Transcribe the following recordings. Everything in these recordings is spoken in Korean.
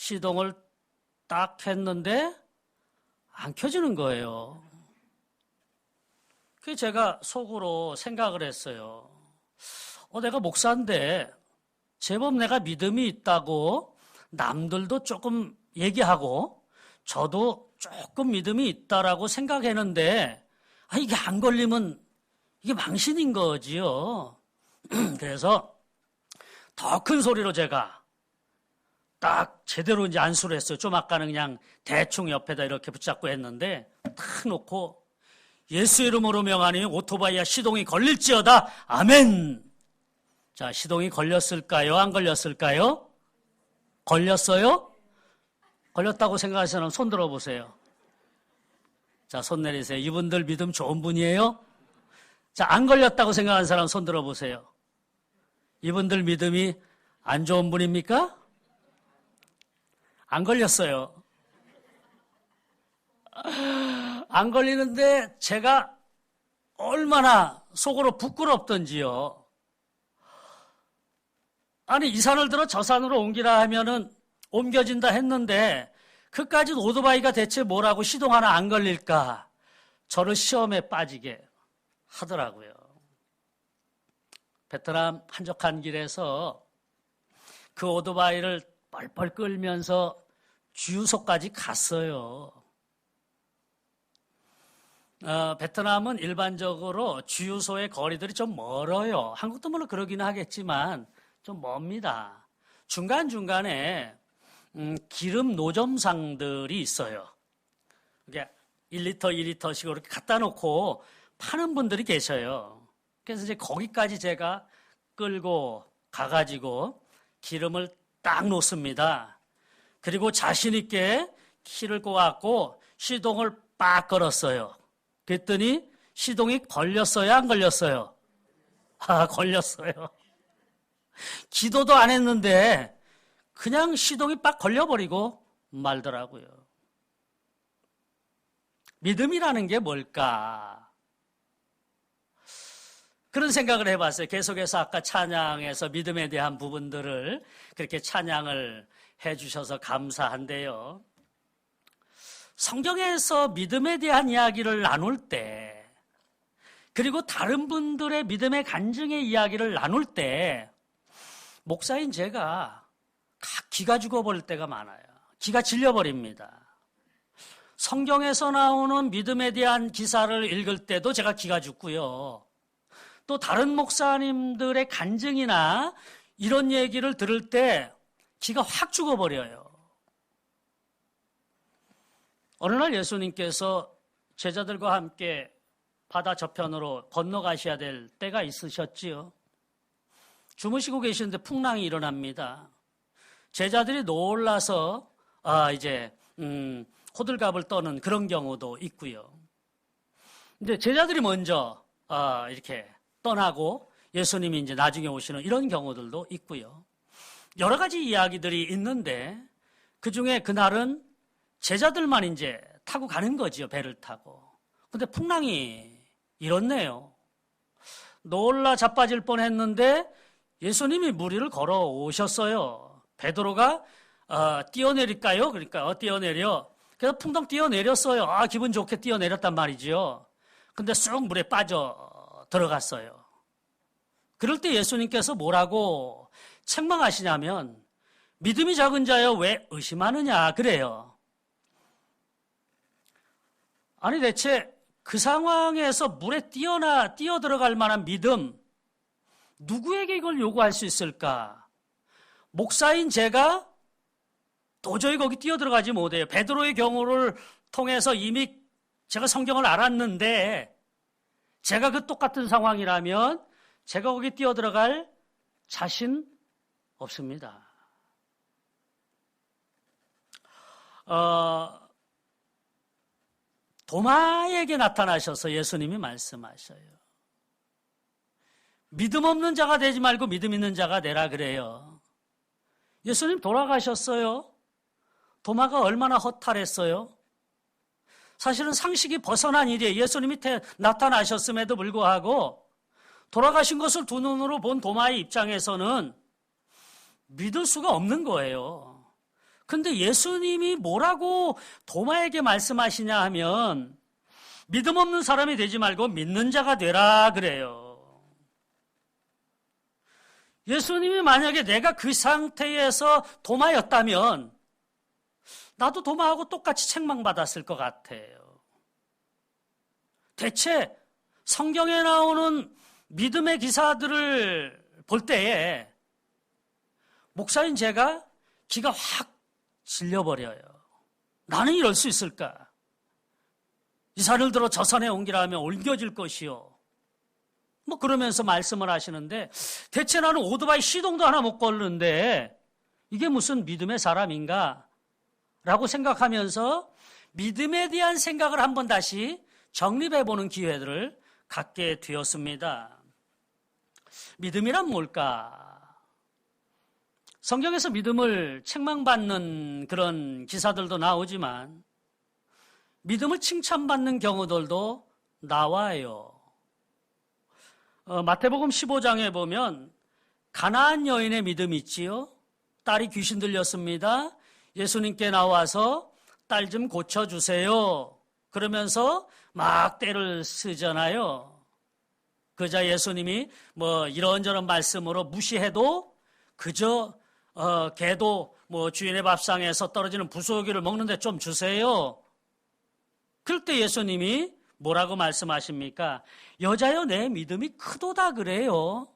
시동을 딱 했는데 안 켜지는 거예요. 그래서 제가 속으로 생각을 했어요. 내가 목사인데 제법 내가 믿음이 있다고 남들도 조금 얘기하고 저도 조금 믿음이 있다라고 생각했는데 이게 안 걸리면 이게 망신인 거지요. 그래서 더 큰 소리로 제가 딱 제대로 이제 안수를 했어요. 좀 아까는 그냥 대충 옆에다 이렇게 붙잡고 했는데 탁 놓고 예수 이름으로 명하니 오토바이야 시동이 걸릴지어다. 아멘. 자, 시동이 걸렸을까요? 안 걸렸을까요? 걸렸어요? 걸렸다고 생각하시는 사람 손 들어보세요. 자, 손 내리세요. 이분들 믿음 좋은 분이에요? 자, 안 걸렸다고 생각하는 사람 손 들어보세요. 이분들 믿음이 안 좋은 분입니까? 안 걸렸어요. 안 걸리는데 제가 얼마나 속으로 부끄럽던지요. 아니, 이 산을 들어 저 산으로 옮기라 하면은 옮겨진다 했는데 그까지 오토바이가 대체 뭐라고 시동 하나 안 걸릴까? 저를 시험에 빠지게 하더라고요. 베트남 한적한 길에서 그 오토바이를 뻘뻘 끌면서 주유소까지 갔어요. 베트남은 일반적으로 주유소의 거리들이 좀 멀어요. 한국도 물론 그러기는 하겠지만 좀 멉니다. 중간중간에 기름 노점상들이 있어요. 이게 1리터, 2리터씩으로 이렇게 갖다 놓고 파는 분들이 계셔요. 그래서 이제 거기까지 제가 끌고 가가지고 기름을 딱 놓습니다. 그리고 자신있게 키를 꽂았고 시동을 빡 걸었어요. 그랬더니 시동이 걸렸어요? 안 걸렸어요? 걸렸어요. 기도도 안 했는데 그냥 시동이 빡 걸려버리고 말더라고요. 믿음이라는 게 뭘까? 그런 생각을 해봤어요. 계속해서 아까 찬양에서 믿음에 대한 부분들을 그렇게 찬양을 해주셔서 감사한데요. 성경에서 믿음에 대한 이야기를 나눌 때, 그리고 다른 분들의 믿음의 간증의 이야기를 나눌 때, 목사인 제가 기가 죽어버릴 때가 많아요. 기가 질려버립니다. 성경에서 나오는 믿음에 대한 기사를 읽을 때도 제가 기가 죽고요. 또 다른 목사님들의 간증이나 이런 얘기를 들을 때 기가 확 죽어버려요. 어느 날 예수님께서 제자들과 함께 바다 저편으로 건너가셔야 될 때가 있으셨지요. 주무시고 계시는데 풍랑이 일어납니다. 제자들이 놀라서 이제 호들갑을 떠는 그런 경우도 있고요. 근데 제자들이 먼저 이렇게 떠나고 예수님이 이제 나중에 오시는 이런 경우들도 있고요. 여러 가지 이야기들이 있는데 그 중에 그날은 제자들만 이제 타고 가는 거지요, 배를 타고. 근데 풍랑이 일었네요. 놀라 자빠질 뻔했는데 예수님이 물 위를 걸어 오셨어요. 베드로가 뛰어내릴까요? 그러니까 뛰어내려. 그래서 풍덩 뛰어내렸어요. 기분 좋게 뛰어내렸단 말이지요. 근데 쑥 물에 빠져 들어갔어요. 그럴 때 예수님께서 뭐라고 책망하시냐면 믿음이 작은 자여 왜 의심하느냐 그래요. 아니 대체 그 상황에서 물에 뛰어 들어갈 만한 믿음 누구에게 이걸 요구할 수 있을까? 목사인 제가 도저히 거기 뛰어 들어가지 못해요. 베드로의 경우를 통해서 이미 제가 성경을 알았는데 제가 그 똑같은 상황이라면 제가 거기 뛰어 들어갈 자신 없습니다. 도마에게 나타나셔서 예수님이 말씀하셔요. 믿음 없는 자가 되지 말고 믿음 있는 자가 되라 그래요. 예수님 돌아가셨어요. 도마가 얼마나 허탈했어요. 사실은 상식이 벗어난 일이에요. 예수님이 나타나셨음에도 불구하고 돌아가신 것을 두 눈으로 본 도마의 입장에서는 믿을 수가 없는 거예요. 근데 예수님이 뭐라고 도마에게 말씀하시냐 하면 믿음 없는 사람이 되지 말고 믿는 자가 되라 그래요. 예수님이 만약에 내가 그 상태에서 도마였다면 나도 도마하고 똑같이 책망받았을 것 같아요. 대체 성경에 나오는 믿음의 기사들을 볼 때에 목사인 제가 기가 확 질려버려요. 나는 이럴 수 있을까? 이 산을 들어 저 산에 옮기라 하면 옮겨질 것이요. 뭐 그러면서 말씀을 하시는데 대체 나는 오토바이 시동도 하나 못 걸는데 이게 무슨 믿음의 사람인가? 라고 생각하면서 믿음에 대한 생각을 한번 다시 정립해보는 기회들을 갖게 되었습니다. 믿음이란 뭘까? 성경에서 믿음을 책망받는 그런 기사들도 나오지만 믿음을 칭찬받는 경우들도 나와요. 마태복음 15장에 보면 가나안 여인의 믿음이 있지요. 딸이 귀신 들렸습니다. 예수님께 나와서 딸 좀 고쳐주세요. 그러면서 막 떼를 쓰잖아요. 그자 예수님이 뭐 이런저런 말씀으로 무시해도 그저 개도 뭐 주인의 밥상에서 떨어지는 부스러기를 먹는데 좀 주세요. 그럴 때 예수님이 뭐라고 말씀하십니까? 여자여 내 믿음이 크도다 그래요.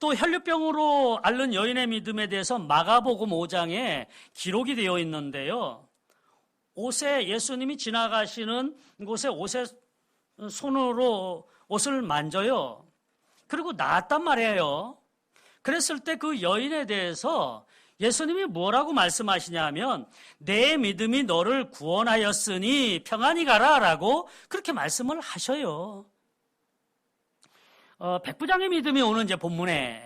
또 혈류병으로 앓는 여인의 믿음에 대해서 마가복음 5장에 기록이 되어 있는데요. 옷에 예수님이 지나가시는 곳에 옷에 손으로 옷을 만져요. 그리고 나았단 말이에요. 그랬을 때 그 여인에 대해서 예수님이 뭐라고 말씀하시냐면 내 믿음이 너를 구원하였으니 평안히 가라 라고 그렇게 말씀을 하셔요. 백부장의 믿음이 오는 이제 본문의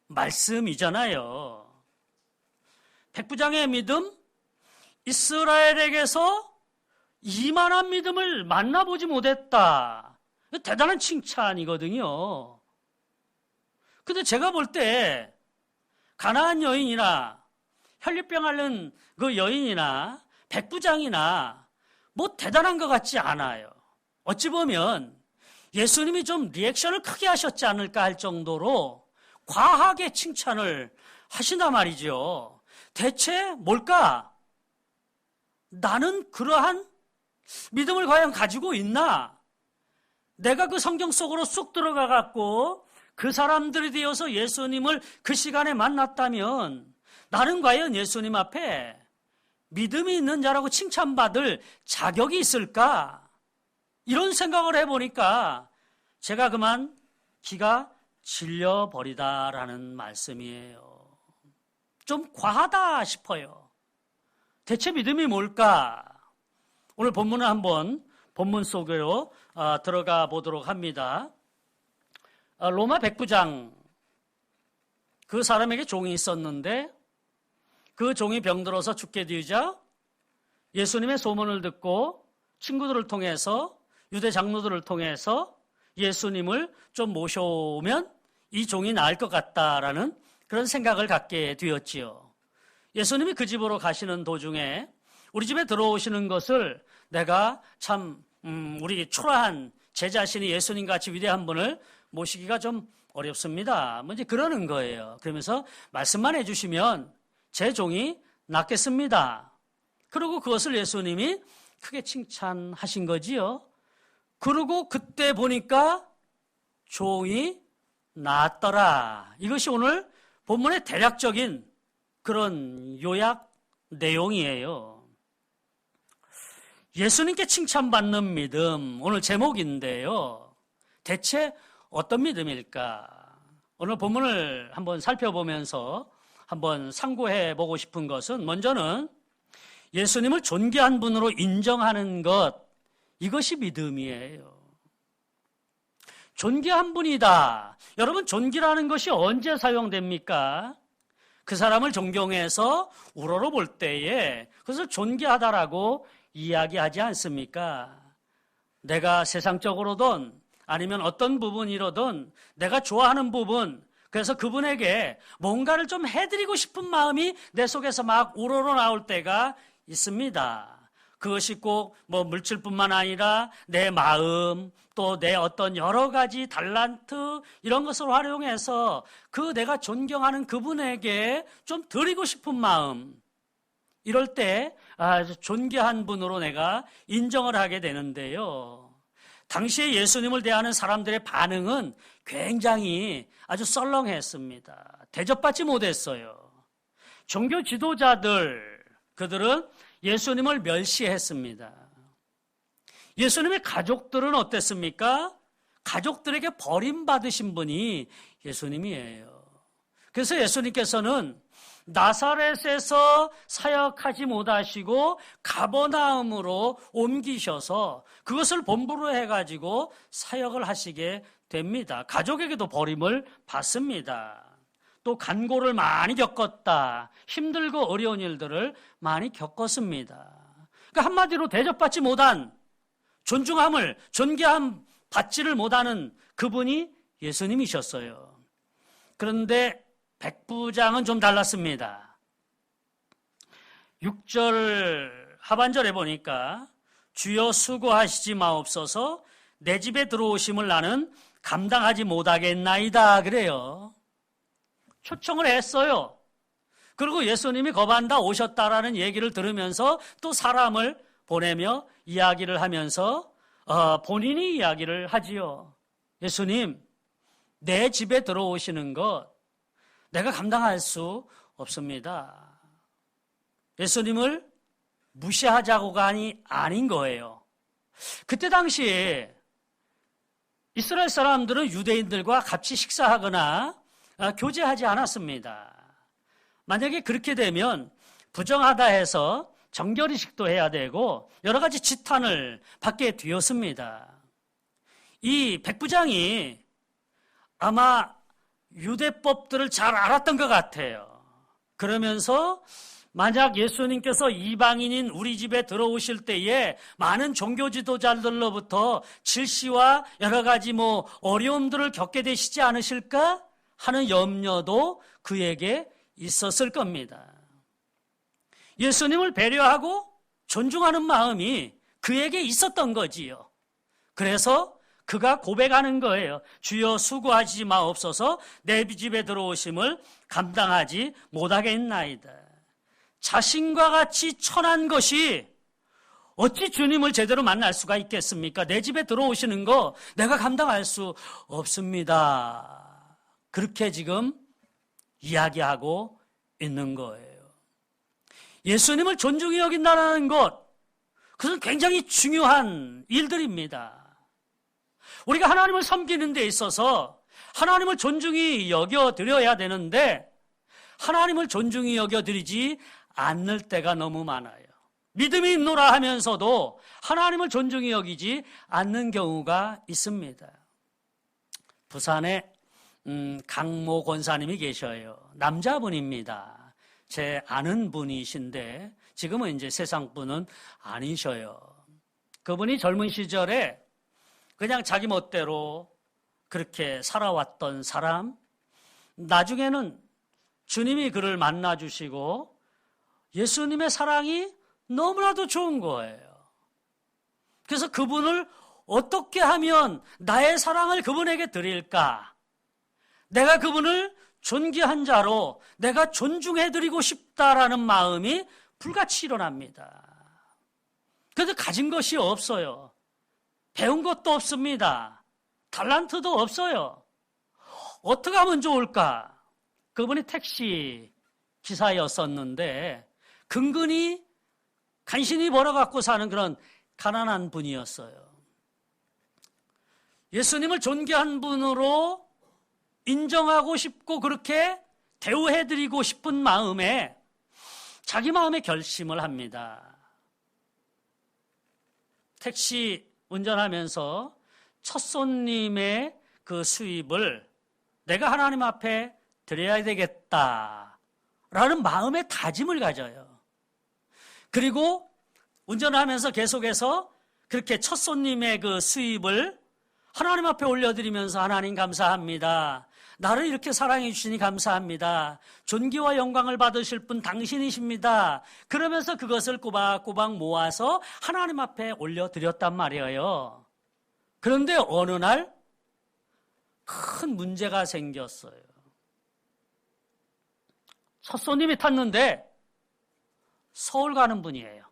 말씀이잖아요. 백부장의 믿음, 이스라엘에게서 이만한 믿음을 만나보지 못했다. 대단한 칭찬이거든요. 근데 제가 볼 때 가나안 여인이나 혈류병 앓는 그 여인이나 백부장이나 뭐 대단한 것 같지 않아요. 어찌 보면 예수님이 좀 리액션을 크게 하셨지 않을까 할 정도로 과하게 칭찬을 하신단 말이죠. 대체 뭘까? 나는 그러한 믿음을 과연 가지고 있나? 내가 그 성경 속으로 쑥 들어가 갖고 그 사람들이 되어서 예수님을 그 시간에 만났다면 나는 과연 예수님 앞에 믿음이 있는 자라고 칭찬받을 자격이 있을까? 이런 생각을 해보니까 제가 그만 기가 질려버리다라는 말씀이에요. 좀 과하다 싶어요. 대체 믿음이 뭘까? 오늘 본문을 한번 본문 속으로 들어가 보도록 합니다. 로마 백부장, 그 사람에게 종이 있었는데 그 종이 병들어서 죽게 되자 예수님의 소문을 듣고 친구들을 통해서 유대 장로들을 통해서 예수님을 좀 모셔오면 이 종이 나을 것 같다라는 그런 생각을 갖게 되었지요. 예수님이 그 집으로 가시는 도중에 우리 집에 들어오시는 것을 내가 참 우리 초라한 제 자신이 예수님같이 위대한 분을 모시기가 좀 어렵습니다. 뭐 이제 그러는 거예요. 그러면서 말씀만 해주시면 제 종이 낫겠습니다. 그리고 그것을 예수님이 크게 칭찬하신 거지요. 그리고 그때 보니까 종이 낫더라. 이것이 오늘 본문의 대략적인 그런 요약 내용이에요. 예수님께 칭찬받는 믿음, 오늘 제목인데요. 대체 어떤 믿음일까? 오늘 본문을 한번 살펴보면서 한번 상고해 보고 싶은 것은 먼저는 예수님을 존귀한 분으로 인정하는 것, 이것이 믿음이에요. 존귀한 분이다. 여러분, 존귀라는 것이 언제 사용됩니까? 그 사람을 존경해서 우러러볼 때에 그것을 존귀하다라고 이야기하지 않습니까? 내가 세상적으로든 아니면 어떤 부분이로든 내가 좋아하는 부분, 그래서 그분에게 뭔가를 좀 해드리고 싶은 마음이 내 속에서 막 우러러 나올 때가 있습니다. 그것이 꼭 뭐 물질뿐만 아니라 내 마음, 또 내 어떤 여러 가지 달란트 이런 것을 활용해서 그 내가 존경하는 그분에게 좀 드리고 싶은 마음, 이럴 때 존귀한 분으로 내가 인정을 하게 되는데요. 당시에 예수님을 대하는 사람들의 반응은 굉장히 아주 썰렁했습니다. 대접받지 못했어요. 종교 지도자들, 그들은 예수님을 멸시했습니다. 예수님의 가족들은 어땠습니까? 가족들에게 버림받으신 분이 예수님이에요. 그래서 예수님께서는 나사렛에서 사역하지 못하시고 가버나움으로 옮기셔서 그것을 본부로 해가지고 사역을 하시게 됩니다. 가족에게도 버림을 받습니다. 또 간고를 많이 겪었다. 힘들고 어려운 일들을 많이 겪었습니다. 그러니까 한마디로 대접받지 못한, 존중함을, 존귀함 받지를 못하는 그분이 예수님이셨어요. 그런데 백부장은 좀 달랐습니다. 6절 하반절에 보니까 주여 수고하시지 마옵소서 내 집에 들어오심을 나는 감당하지 못하겠나이다 그래요. 초청을 했어요. 그리고 예수님이 거반다 오셨다라는 얘기를 들으면서 또 사람을 보내며 이야기를 하면서 본인이 이야기를 하지요. 예수님, 내 집에 들어오시는 것 내가 감당할 수 없습니다. 예수님을 무시하자고가 아닌 거예요. 그때 당시에 이스라엘 사람들은 유대인들과 같이 식사하거나 교제하지 않았습니다. 만약에 그렇게 되면 부정하다 해서 정결의식도 해야 되고 여러 가지 지탄을 받게 되었습니다. 이 백부장이 아마 유대법들을 잘 알았던 것 같아요. 그러면서 만약 예수님께서 이방인인 우리 집에 들어오실 때에 많은 종교 지도자들로부터 질시와 여러 가지 어려움들을 겪게 되시지 않으실까 하는 염려도 그에게 있었을 겁니다. 예수님을 배려하고 존중하는 마음이 그에게 있었던 거지요. 그래서 그가 고백하는 거예요. 주여 수고하지 마옵소서 내 집에 들어오심을 감당하지 못하겠나이다. 자신과 같이 천한 것이 어찌 주님을 제대로 만날 수가 있겠습니까? 내 집에 들어오시는 거 내가 감당할 수 없습니다. 그렇게 지금 이야기하고 있는 거예요. 예수님을 존중히 여긴다는 것, 그것은 굉장히 중요한 일들입니다. 우리가 하나님을 섬기는 데 있어서 하나님을 존중히 여겨드려야 되는데 하나님을 존중히 여겨드리지 않을 때가 너무 많아요. 믿음이 있노라 하면서도 하나님을 존중히 여기지 않는 경우가 있습니다. 부산에 강모 권사님이 계셔요. 남자분입니다. 제 아는 분이신데 지금은 이제 세상 분은 아니셔요. 그분이 젊은 시절에 그냥 자기 멋대로 그렇게 살아왔던 사람, 나중에는 주님이 그를 만나주시고 예수님의 사랑이 너무나도 좋은 거예요. 그래서 그분을 어떻게 하면 나의 사랑을 그분에게 드릴까? 내가 그분을 존귀한 자로 내가 존중해드리고 싶다라는 마음이 불같이 일어납니다. 그런데 가진 것이 없어요. 배운 것도 없습니다. 달란트도 없어요. 어떻게 하면 좋을까? 그분이 택시 기사였었는데 근근히 간신히 벌어갖고 사는 그런 가난한 분이었어요. 예수님을 존귀한 분으로 인정하고 싶고 그렇게 대우해드리고 싶은 마음에 자기 마음에 결심을 합니다. 택시 운전하면서 첫 손님의 그 수입을 내가 하나님 앞에 드려야 되겠다라는 마음의 다짐을 가져요. 그리고 운전하면서 계속해서 그렇게 첫 손님의 그 수입을 하나님 앞에 올려드리면서 하나님 감사합니다. 나를 이렇게 사랑해 주시니 감사합니다. 존귀와 영광을 받으실 분 당신이십니다. 그러면서 그것을 꼬박꼬박 모아서 하나님 앞에 올려드렸단 말이에요. 그런데 어느 날 큰 문제가 생겼어요. 첫 손님이 탔는데 서울 가는 분이에요.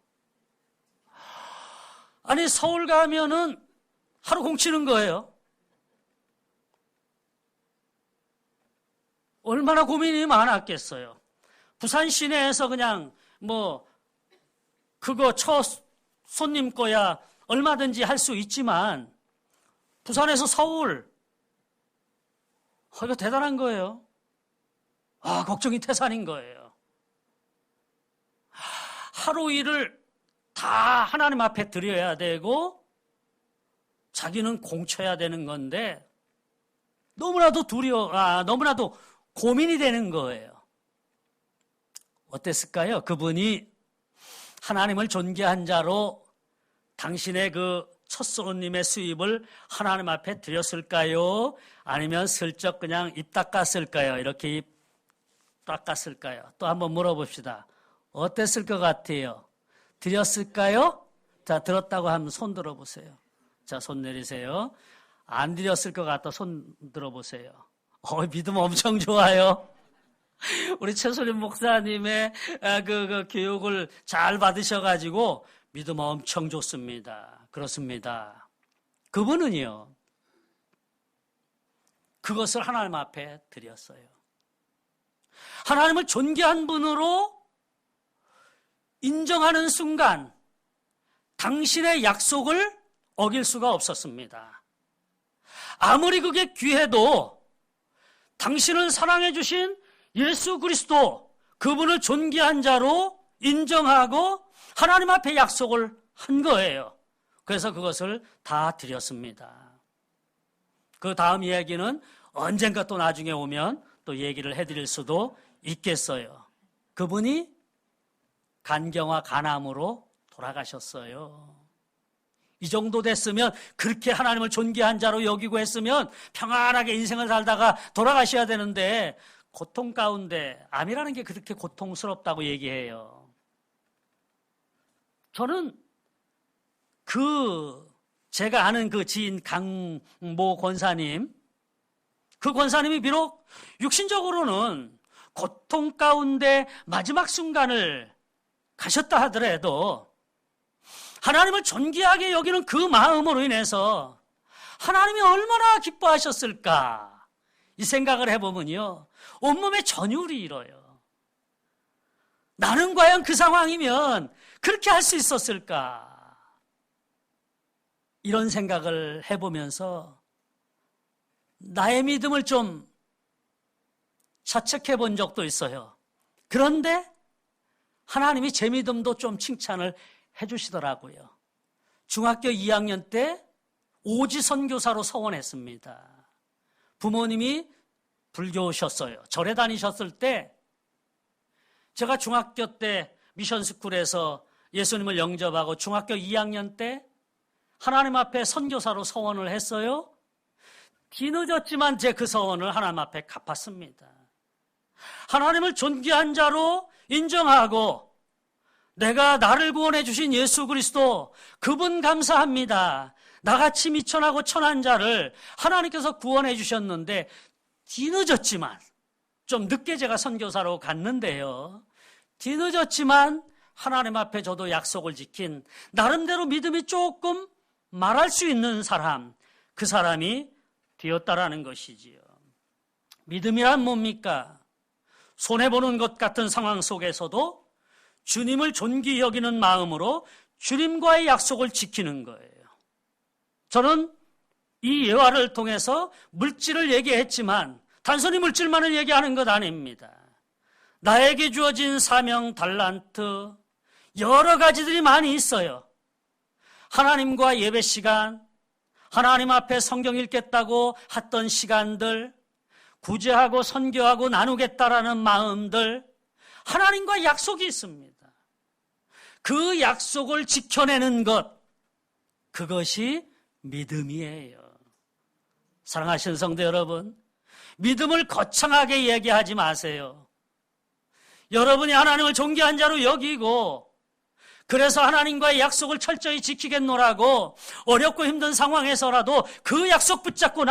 아니, 서울 가면은 하루 공치는 거예요. 얼마나 고민이 많았겠어요. 부산 시내에서 그냥 그거 첫 손님 거야 얼마든지 할 수 있지만 부산에서 서울, 이거 대단한 거예요. 걱정이 태산인 거예요. 하루 일을 다 하나님 앞에 드려야 되고 자기는 공쳐야 되는 건데 너무나도 너무나도 고민이 되는 거예요. 어땠을까요? 그분이 하나님을 존귀한 자로 당신의 그 첫 손님의 수입을 하나님 앞에 드렸을까요? 아니면 슬쩍 그냥 입 닦았을까요? 이렇게 입 닦았을까요? 또 한번 물어봅시다. 어땠을 것 같아요? 드렸을까요? 자, 들었다고 하면 손 들어보세요. 자, 손 내리세요. 안 드렸을 것 같다. 손 들어보세요. 믿음 엄청 좋아요. 우리 최소림 목사님의 그 교육을 잘 받으셔가지고 믿음 엄청 좋습니다. 그렇습니다. 그분은요, 그것을 하나님 앞에 드렸어요. 하나님을 존귀한 분으로 인정하는 순간 당신의 약속을 어길 수가 없었습니다. 아무리 그게 귀해도 당신을 사랑해 주신 예수 그리스도, 그분을 존귀한 자로 인정하고 하나님 앞에 약속을 한 거예요. 그래서 그것을 다 드렸습니다. 그 다음 이야기는 언젠가 또 나중에 오면 또 얘기를 해드릴 수도 있겠어요. 그분이 간경화 간암으로 돌아가셨어요. 이 정도 됐으면, 그렇게 하나님을 존귀한 자로 여기고 했으면 평안하게 인생을 살다가 돌아가셔야 되는데 고통 가운데, 암이라는 게 그렇게 고통스럽다고 얘기해요. 저는 제가 아는 그 지인 강모 권사님, 그 권사님이 비록 육신적으로는 고통 가운데 마지막 순간을 가셨다 하더라도 하나님을 존귀하게 여기는 그 마음으로 인해서 하나님이 얼마나 기뻐하셨을까, 이 생각을 해보면요, 온몸에 전율이 일어요. 나는 과연 그 상황이면 그렇게 할 수 있었을까, 이런 생각을 해보면서 나의 믿음을 좀 자책해 본 적도 있어요. 그런데 하나님이 제 믿음도 좀 칭찬을 해 주시더라고요. 중학교 2학년 때 오지 선교사로 서원했습니다. 부모님이 불교셨어요. 절에 다니셨을 때 제가 중학교 때 미션스쿨에서 예수님을 영접하고 중학교 2학년 때 하나님 앞에 선교사로 서원을 했어요. 뒤늦었지만 제 그 서원을 하나님 앞에 갚았습니다. 하나님을 존귀한 자로 인정하고 내가 나를 구원해 주신 예수 그리스도, 그분 감사합니다. 나같이 미천하고 천한 자를 하나님께서 구원해 주셨는데 뒤늦었지만, 좀 늦게 제가 선교사로 갔는데요, 뒤늦었지만 하나님 앞에 저도 약속을 지킨, 나름대로 믿음이 조금 말할 수 있는 사람, 그 사람이 되었다라는 것이지요. 믿음이란 뭡니까? 손해보는 것 같은 상황 속에서도 주님을 존귀히 여기는 마음으로 주님과의 약속을 지키는 거예요. 저는 이 예화를 통해서 물질을 얘기했지만 단순히 물질만을 얘기하는 것 아닙니다. 나에게 주어진 사명, 달란트, 여러 가지들이 많이 있어요. 하나님과 예배 시간, 하나님 앞에 성경 읽겠다고 했던 시간들, 구제하고 선교하고 나누겠다라는 마음들, 하나님과 약속이 있습니다. 그 약속을 지켜내는 것, 그것이 믿음이에요. 사랑하시는 성도 여러분, 믿음을 거창하게 얘기하지 마세요. 여러분이 하나님을 존귀한 자로 여기고 그래서 하나님과의 약속을 철저히 지키겠노라고 어렵고 힘든 상황에서라도 그 약속 붙잡고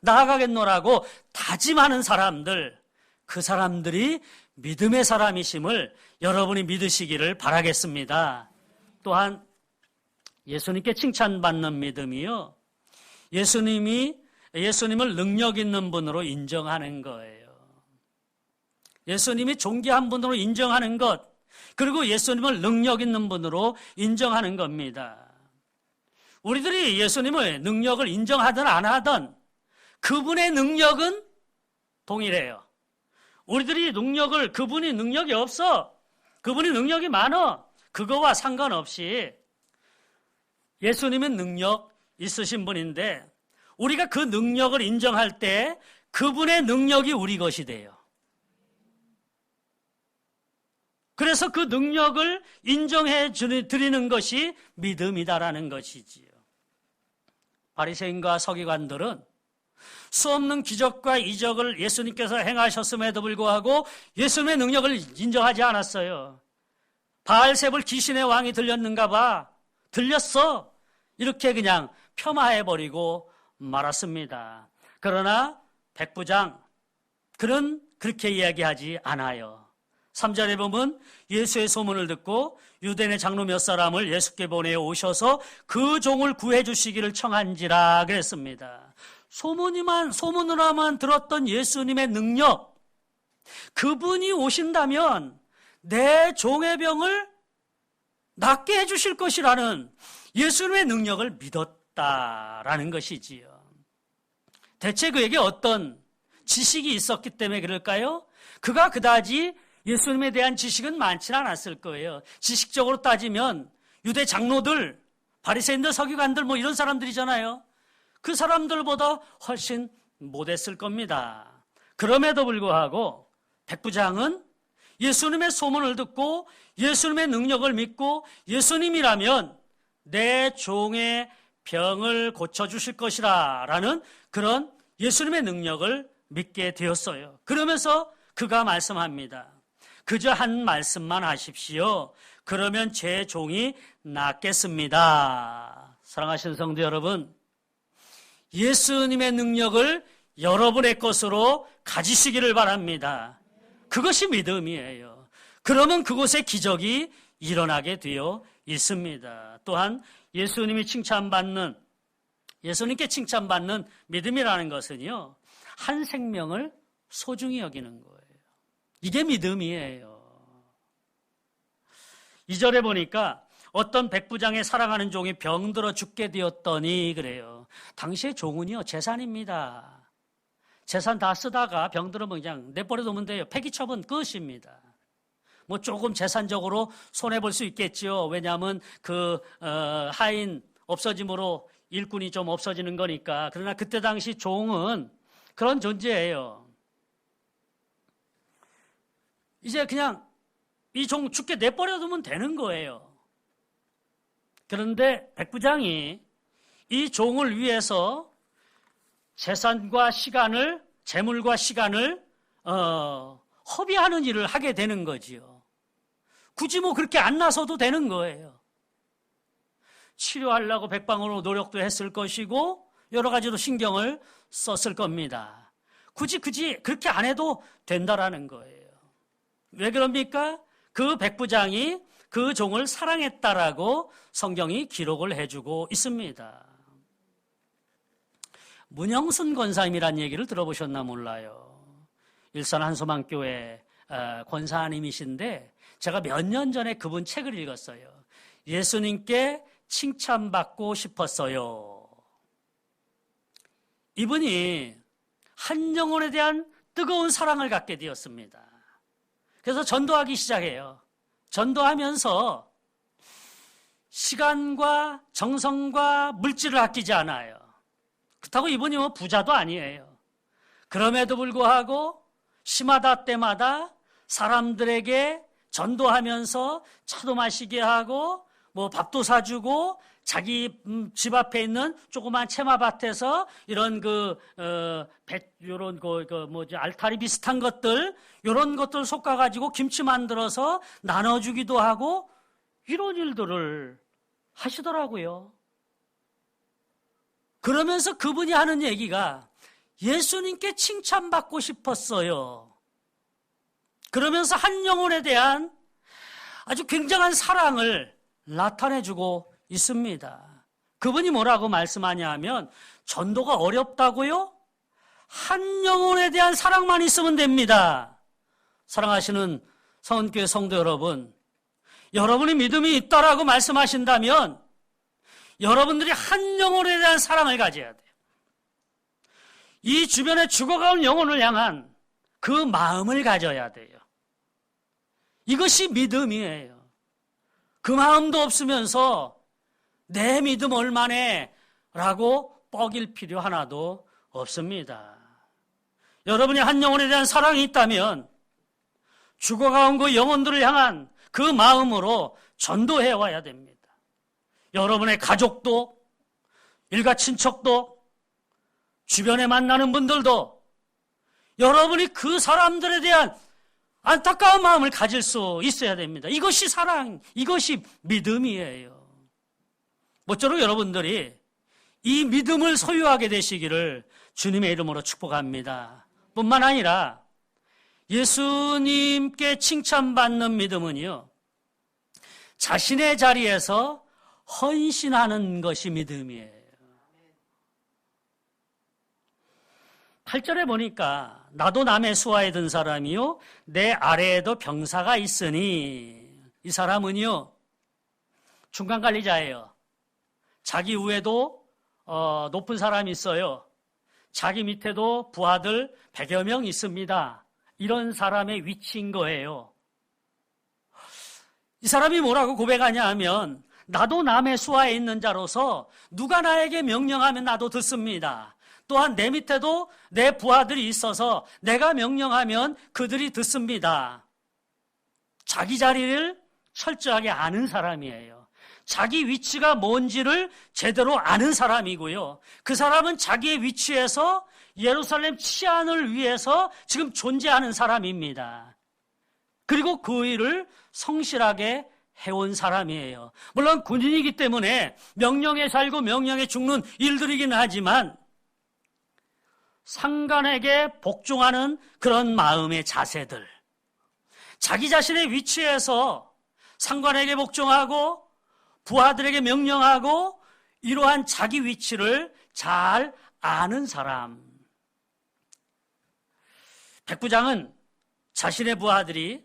나아가겠노라고 다짐하는 사람들, 그 사람들이 믿음의 사람이심을 여러분이 믿으시기를 바라겠습니다. 또한 예수님께 칭찬받는 믿음이요, 예수님을 능력 있는 분으로 인정하는 거예요. 예수님이 존귀한 분으로 인정하는 것, 그리고 예수님을 능력 있는 분으로 인정하는 겁니다. 우리들이 예수님의 능력을 인정하든 안 하든 그분의 능력은 동일해요. 우리들이 그분이 능력이 없어, 그분이 능력이 많아, 그거와 상관없이 예수님은 능력 있으신 분인데 우리가 그 능력을 인정할 때 그분의 능력이 우리 것이 돼요. 그래서 그 능력을 인정해 드리는 것이 믿음이다라는 것이지요. 바리새인과 서기관들은 수없는 기적과 이적을 예수님께서 행하셨음에도 불구하고 예수님의 능력을 인정하지 않았어요. 바알세불 귀신의 왕이 들렸는가 봐. 들렸어. 이렇게 그냥 폄하해버리고 말았습니다. 그러나 백부장, 그는 그렇게 이야기하지 않아요. 3절에 보면 예수의 소문을 듣고 유대인의 장로 몇 사람을 예수께 보내어 오셔서 그 종을 구해 주시기를 청한지라 그랬습니다. 소문으로만 들었던 예수님의 능력, 그분이 오신다면 내 종의 병을 낫게 해주실 것이라는 예수님의 능력을 믿었다라는 것이지요. 대체 그에게 어떤 지식이 있었기 때문에 그럴까요? 그가 그다지 예수님에 대한 지식은 많지는 않았을 거예요. 지식적으로 따지면 유대 장로들, 바리새인들, 서기관들 이런 사람들이잖아요. 그 사람들보다 훨씬 못했을 겁니다. 그럼에도 불구하고 백부장은 예수님의 소문을 듣고 예수님의 능력을 믿고 예수님이라면 내 종의 병을 고쳐주실 것이라 라는 그런 예수님의 능력을 믿게 되었어요. 그러면서 그가 말씀합니다. 그저 한 말씀만 하십시오. 그러면 제 종이 낫겠습니다. 사랑하시는 성도 여러분, 예수님의 능력을 여러분의 것으로 가지시기를 바랍니다. 그것이 믿음이에요. 그러면 그곳에 기적이 일어나게 되어 있습니다. 또한 예수님께 칭찬받는 믿음이라는 것은요, 한 생명을 소중히 여기는 거예요. 이게 믿음이에요. 2절에 보니까 어떤 백부장의 사랑하는 종이 병들어 죽게 되었더니 그래요. 당시의 종은요, 재산입니다. 재산 다 쓰다가 병들으면 그냥 내버려 두면 돼요. 폐기처분 끝입니다. 조금 재산적으로 손해볼 수 있겠죠. 왜냐하면 하인 없어짐으로 일꾼이 좀 없어지는 거니까. 그러나 그때 당시 종은 그런 존재예요. 이제 그냥 이 종 죽게 내버려 두면 되는 거예요. 그런데 백부장이 이 종을 위해서 재물과 시간을 허비하는 일을 하게 되는 거지요. 굳이 그렇게 안 나서도 되는 거예요. 치료하려고 백방으로 노력도 했을 것이고 여러 가지로 신경을 썼을 겁니다. 굳이 그렇게 안 해도 된다라는 거예요. 왜 그럽니까? 그 백부장이 그 종을 사랑했다라고 성경이 기록을 해주고 있습니다. 문영순 권사님이란 얘기를 들어보셨나 몰라요. 일산 한소망교회 권사님이신데 제가 몇 년 전에 그분 책을 읽었어요. 예수님께 칭찬받고 싶었어요. 이분이 한 영혼에 대한 뜨거운 사랑을 갖게 되었습니다. 그래서 전도하기 시작해요. 전도하면서 시간과 정성과 물질을 아끼지 않아요. 그렇다고 이분이 부자도 아니에요. 그럼에도 불구하고 시마다 때마다 사람들에게 전도하면서 차도 마시게 하고 뭐 밥도 사주고 자기 집 앞에 있는 조그만 채마밭에서 이런 요런 알타리 비슷한 것들, 요런 것들 솎아가지고 김치 만들어서 나눠주기도 하고 이런 일들을 하시더라고요. 그러면서 그분이 하는 얘기가 예수님께 칭찬받고 싶었어요. 그러면서 한 영혼에 대한 아주 굉장한 사랑을 나타내주고 있습니다. 그분이 뭐라고 말씀하냐 하면 전도가 어렵다고요? 한 영혼에 대한 사랑만 있으면 됩니다. 사랑하시는 성은교회 성도 여러분, 여러분이 믿음이 있다라고 말씀하신다면 여러분들이 한 영혼에 대한 사랑을 가져야 돼요. 이 주변에 죽어가는 영혼을 향한 그 마음을 가져야 돼요. 이것이 믿음이에요. 그 마음도 없으면서 내 믿음 얼마네 라고 뻐길 필요 하나도 없습니다. 여러분이 한 영혼에 대한 사랑이 있다면 죽어가온 그 영혼들을 향한 그 마음으로 전도해 와야 됩니다. 여러분의 가족도, 일가 친척도, 주변에 만나는 분들도 여러분이 그 사람들에 대한 안타까운 마음을 가질 수 있어야 됩니다. 이것이 사랑, 이것이 믿음이에요. 모쪼록 여러분들이 이 믿음을 소유하게 되시기를 주님의 이름으로 축복합니다. 뿐만 아니라 예수님께 칭찬받는 믿음은요, 자신의 자리에서 헌신하는 것이 믿음이에요. 8절에 보니까 나도 남의 수하에 든 사람이요 내 아래에도 병사가 있으니, 이 사람은요 중간관리자예요. 자기 위에도 높은 사람이 있어요. 자기 밑에도 부하들 100여 명 있습니다. 이런 사람의 위치인 거예요. 이 사람이 뭐라고 고백하냐 하면 나도 남의 수하에 있는 자로서 누가 나에게 명령하면 나도 듣습니다. 또한 내 밑에도 내 부하들이 있어서 내가 명령하면 그들이 듣습니다. 자기 자리를 철저하게 아는 사람이에요. 자기 위치가 뭔지를 제대로 아는 사람이고요. 그 사람은 자기의 위치에서 예루살렘 치안을 위해서 지금 존재하는 사람입니다. 그리고 그 일을 성실하게 해온 사람이에요. 물론 군인이기 때문에 명령에 살고 명령에 죽는 일들이긴 하지만 상관에게 복종하는 그런 마음의 자세들, 자기 자신의 위치에서 상관에게 복종하고 부하들에게 명령하고 이러한 자기 위치를 잘 아는 사람. 백부장은 자신의 부하들이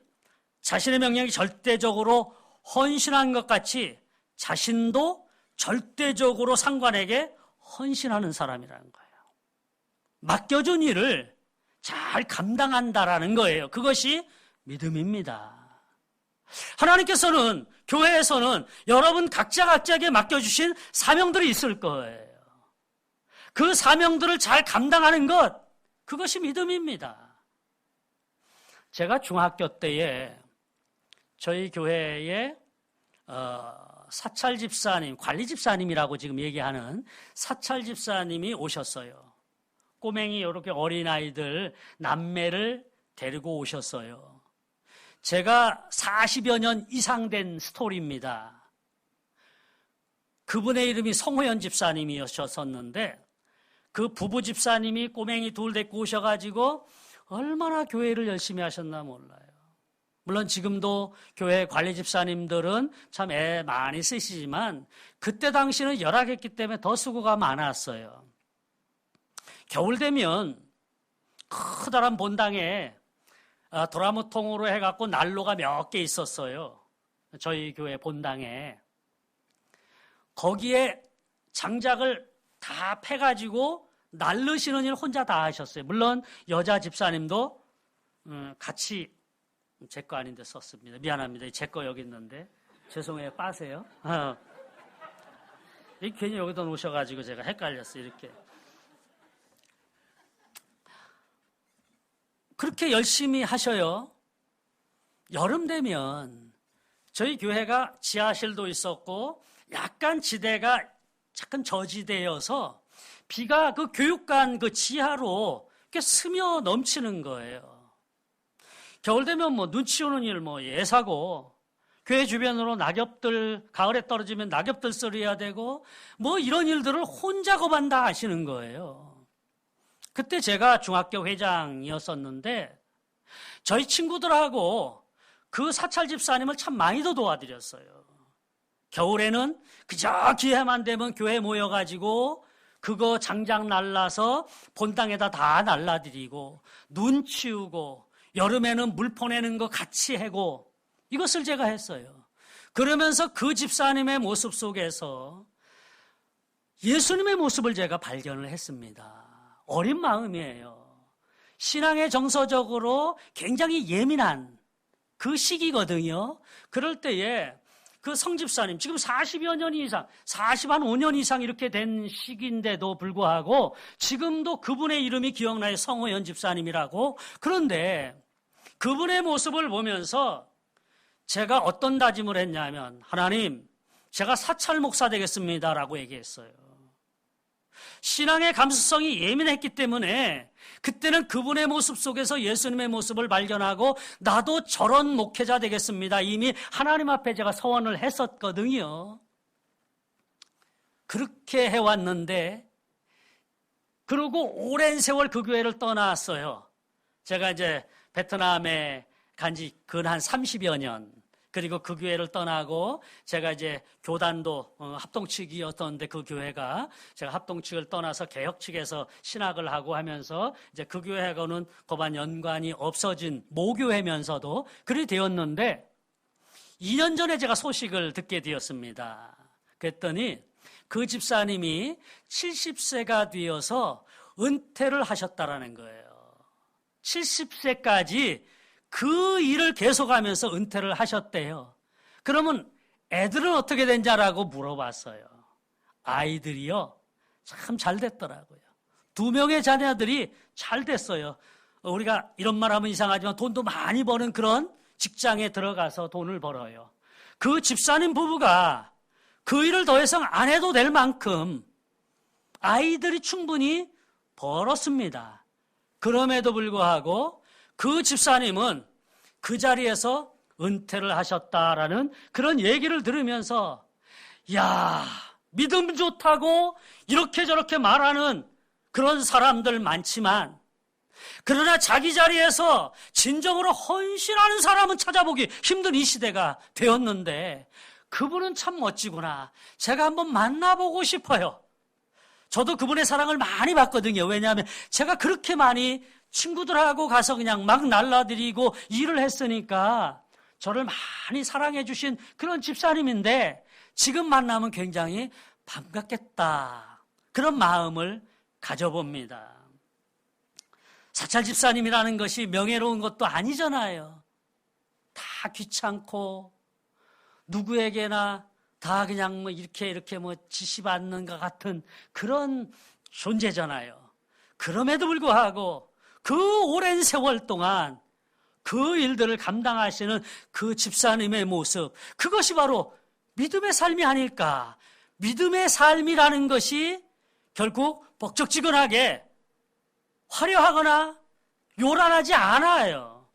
자신의 명령이 절대적으로 헌신한 것 같이 자신도 절대적으로 상관에게 헌신하는 사람이라는 거예요. 맡겨준 일을 잘 감당한다라는 거예요. 그것이 믿음입니다. 하나님께서는 교회에서는 여러분 각자에게 맡겨주신 사명들이 있을 거예요. 그 사명들을 잘 감당하는 것, 그것이 믿음입니다. 제가 중학교 때에 저희 교회에 사찰 집사님, 관리 집사님이라고 지금 얘기하는 사찰 집사님이 오셨어요. 꼬맹이 이렇게 어린아이들 남매를 데리고 오셨어요. 제가 40여 년 이상 된 스토리입니다. 그분의 이름이 성호연 집사님이셨었는데 그 부부 집사님이 꼬맹이 둘 데리고 오셔가지고 얼마나 교회를 열심히 하셨나 몰라요. 물론 지금도 교회 관리 집사님들은 참 애 많이 쓰시지만 그때 당시는 열악했기 때문에 더 수고가 많았어요. 겨울 되면 커다란 본당에 도라무통으로 해갖고 난로가 몇 개 있었어요. 저희 교회 본당에. 거기에 장작을 다 패가지고 날르시는 일 혼자 다 하셨어요. 물론 여자 집사님도 같이 제 거 아닌데 썼습니다. 미안합니다. 제 거 여기 있는데 죄송해요. 빠세요. 괜히 여기다 놓으셔가지고 제가 헷갈렸어요. 이렇게. 그렇게 열심히 하셔요. 여름 되면 저희 교회가 지하실도 있었고 약간 지대가 약간 저지대여서 비가 그 교육관 그 지하로 이렇게 스며 넘치는 거예요. 겨울 되면 뭐 눈치 오는 일 뭐 예사고, 교회 주변으로 낙엽들, 가을에 떨어지면 낙엽들 썰어야 되고 뭐 이런 일들을 혼자고만 다 하시는 거예요. 그때 제가 중학교 회장이었었는데 저희 친구들하고 그 사찰 집사님을 참 많이도 도와드렸어요. 겨울에는 그저 기회만 되면 교회 모여가지고 그거 장작 날라서 본당에다 다 날라드리고 눈 치우고, 여름에는 물 보내는 거 같이 해고, 이것을 제가 했어요. 그러면서 그 집사님의 모습 속에서 예수님의 모습을 제가 발견을 했습니다. 어린 마음이에요. 신앙에 정서적으로 굉장히 예민한 그 시기거든요. 그럴 때에 그 성집사님, 지금 40여 년 이상, 45년 이상 이렇게 된 시기인데도 불구하고 지금도 그분의 이름이 기억나요. 성호연 집사님이라고. 그런데 그분의 모습을 보면서 제가 어떤 다짐을 했냐면, 하나님, 제가 사찰 목사 되겠습니다라고 얘기했어요. 신앙의 감수성이 예민했기 때문에 그때는 그분의 모습 속에서 예수님의 모습을 발견하고 나도 저런 목회자 되겠습니다. 이미 하나님 앞에 제가 서원을 했었거든요. 그렇게 해왔는데, 그리고 오랜 세월 그 교회를 떠났어요. 제가 이제 베트남에 간지 근 한 30여 년, 그리고 그 교회를 떠나고 제가 이제 교단도 합동 측이었던데, 그 교회가 제가 합동 측을 떠나서 개혁 측에서 신학을 하고 하면서 이제 그 교회하고는 거반 연관이 없어진 모교회면서도 그리 되었는데, 2년 전에 제가 소식을 듣게 되었습니다. 그랬더니 그 집사님이 70세가 되어서 은퇴를 하셨다라는 거예요. 70세까지 그 일을 계속하면서 은퇴를 하셨대요. 그러면 애들은 어떻게 된자라고 물어봤어요. 아이들이요, 참 잘 됐더라고요. 2명의 자녀들이 잘 됐어요. 우리가 이런 말 하면 이상하지만 돈도 많이 버는 그런 직장에 들어가서 돈을 벌어요. 그 집사님 부부가 그 일을 더 이상 안 해도 될 만큼 아이들이 충분히 벌었습니다. 그럼에도 불구하고 그 집사님은 그 자리에서 은퇴를 하셨다라는 그런 얘기를 들으면서, 야, 믿음 좋다고 이렇게 저렇게 말하는 그런 사람들 많지만, 그러나 자기 자리에서 진정으로 헌신하는 사람은 찾아보기 힘든 이 시대가 되었는데, 그분은 참 멋지구나. 제가 한번 만나보고 싶어요. 저도 그분의 사랑을 많이 받거든요. 왜냐하면 제가 그렇게 많이 친구들하고 가서 그냥 막 날라드리고 일을 했으니까 저를 많이 사랑해 주신 그런 집사님인데, 지금 만나면 굉장히 반갑겠다, 그런 마음을 가져봅니다. 사찰 집사님이라는 것이 명예로운 것도 아니잖아요. 다 귀찮고 누구에게나 다 그냥 뭐 이렇게 뭐 지시받는 것 같은 그런 존재잖아요. 그럼에도 불구하고 그 오랜 세월 동안 그 일들을 감당하시는 그 집사님의 모습, 그것이 바로 믿음의 삶이 아닐까. 믿음의 삶이라는 것이 결국 벅적지근하게 화려하거나 요란하지 않아요.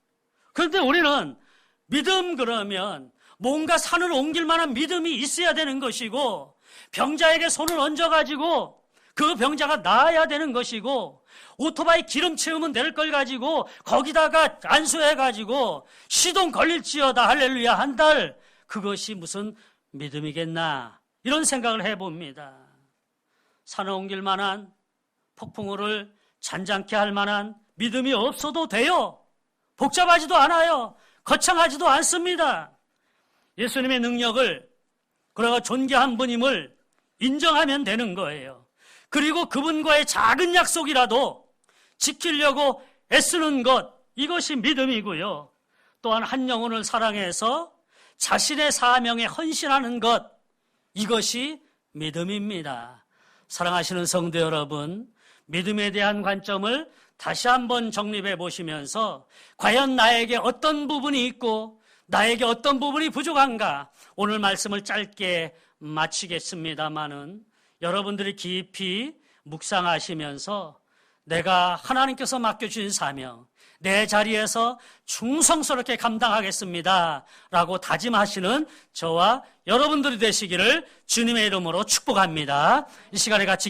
그런데 우리는 믿음 그러면 뭔가 산을 옮길 만한 믿음이 있어야 되는 것이고, 병자에게 손을 얹어가지고 그 병자가 나아야 되는 것이고, 오토바이 기름 채우면 될 걸 가지고 거기다가 안수해가지고 시동 걸릴지어다 할렐루야 한달, 그것이 무슨 믿음이겠나, 이런 생각을 해봅니다. 산을 옮길 만한, 폭풍우를 잔잔케 할 만한 믿음이 없어도 돼요. 복잡하지도 않아요. 거창하지도 않습니다. 예수님의 능력을, 그러가 존귀한 분임을 인정하면 되는 거예요. 그리고 그분과의 작은 약속이라도 지키려고 애쓰는 것, 이것이 믿음이고요. 또한 한 영혼을 사랑해서 자신의 사명에 헌신하는 것, 이것이 믿음입니다. 사랑하시는 성도 여러분, 믿음에 대한 관점을 다시 한번 정립해 보시면서 과연 나에게 어떤 부분이 있고 나에게 어떤 부분이 부족한가? 오늘 말씀을 짧게 마치겠습니다마는 여러분들이 깊이 묵상하시면서 내가 하나님께서 맡겨주신 사명, 내 자리에서 충성스럽게 감당하겠습니다 라고 다짐하시는 저와 여러분들이 되시기를 주님의 이름으로 축복합니다. 이 시간에 같이